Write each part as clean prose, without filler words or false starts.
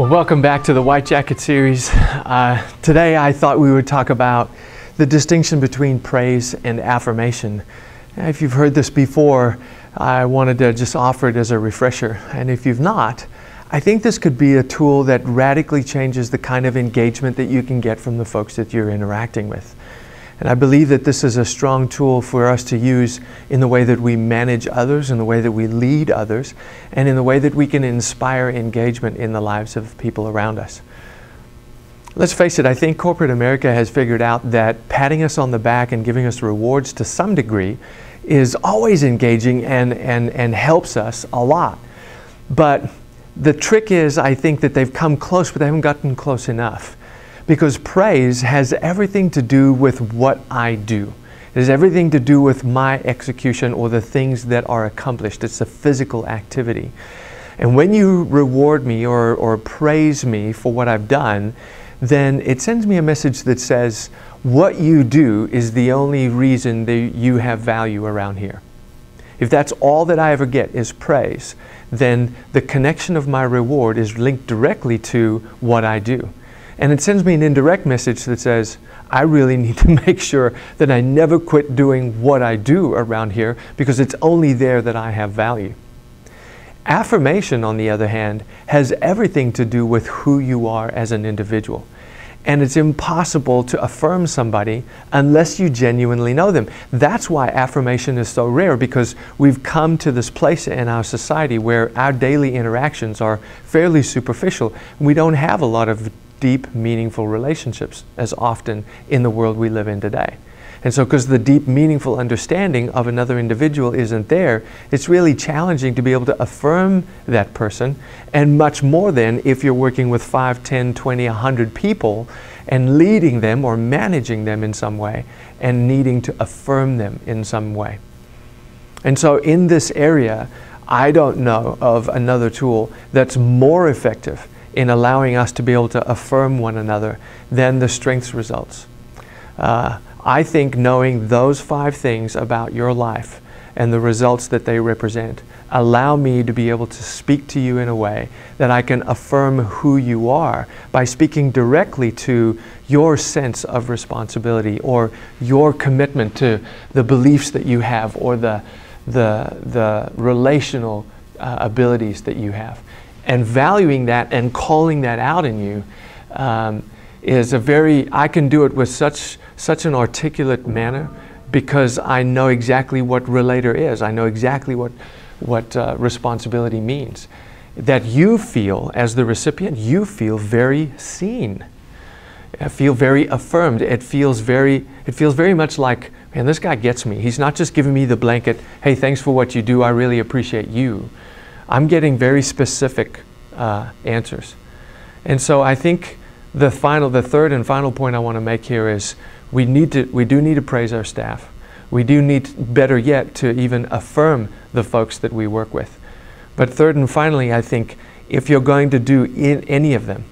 Welcome back to the White Jacket series. Today I thought we would talk about the distinction between praise and affirmation. If you've heard this before, I wanted to just offer it as a refresher. And if you've not, I think this could be a tool that radically changes the kind of engagement that you can get from the folks that you're interacting with. And I believe that this is a strong tool for us to use in the way that we manage others, in the way that we lead others, and in the way that we can inspire engagement in the lives of people around us. Let's face it, I think corporate America has figured out that patting us on the back and giving us rewards to some degree is always engaging and helps us a lot. But the trick is, I think that they've come close, but they haven't gotten close enough. Because praise has everything to do with what I do. It has everything to do with my execution or the things that are accomplished. It's a physical activity. And when you reward me or praise me for what I've done, then it sends me a message that says, what you do is the only reason that you have value around here. If that's all that I ever get is praise, then the connection of my reward is linked directly to what I do. And it sends me an indirect message that says, I really need to make sure that I never quit doing what I do around here because it's only there that I have value. Affirmation, on the other hand, has everything to do with who you are as an individual. And it's impossible to affirm somebody unless you genuinely know them. That's why affirmation is so rare, because we've come to this place in our society where our daily interactions are fairly superficial. We don't have a lot of deep, meaningful relationships as often in the world we live in today. And so because the deep, meaningful understanding of another individual isn't there, it's really challenging to be able to affirm that person, and much more than if you're working with 5, 10, 20, 100 people and leading them or managing them in some way and needing to affirm them in some way. And so in this area, I don't know of another tool that's more effective in allowing us to be able to affirm one another than the strengths results. I think knowing those 5 things about your life and the results that they represent allow me to be able to speak to you in a way that I can affirm who you are by speaking directly to your sense of responsibility or your commitment to the beliefs that you have or the relational abilities that you have. And valuing that and calling that out in you is I can do it with such an articulate manner because I know exactly what relator is. I know exactly what responsibility means. That you feel, as the recipient, you feel very seen. I feel very affirmed. It feels very much like, man, this guy gets me. He's not just giving me the blanket, hey, thanks for what you do, I really appreciate you. I'm getting very specific answers. And so I think the third and final point I want to make here is we do need to praise our staff. We do need, better yet, to even affirm the folks that we work with. But third and finally, I think if you're going to do any of them,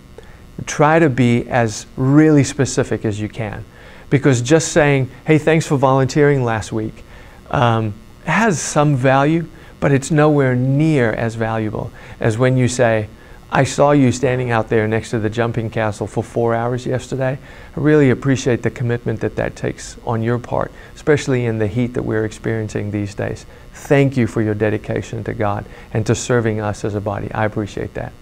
try to be as really specific as you can. Because just saying, hey, thanks for volunteering last week, has some value, but it's nowhere near as valuable as when you say, I saw you standing out there next to the jumping castle for 4 hours yesterday. I really appreciate the commitment that takes on your part, especially in the heat that we're experiencing these days. Thank you for your dedication to God and to serving us as a body. I appreciate that.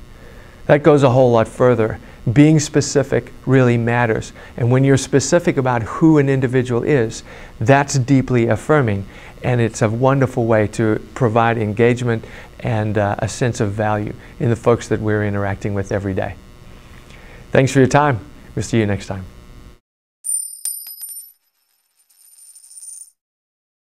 That goes a whole lot further. Being specific really matters. And when you're specific about who an individual is, that's deeply affirming. And it's a wonderful way to provide engagement and a sense of value in the folks that we're interacting with every day. Thanks for your time. We'll see you next time.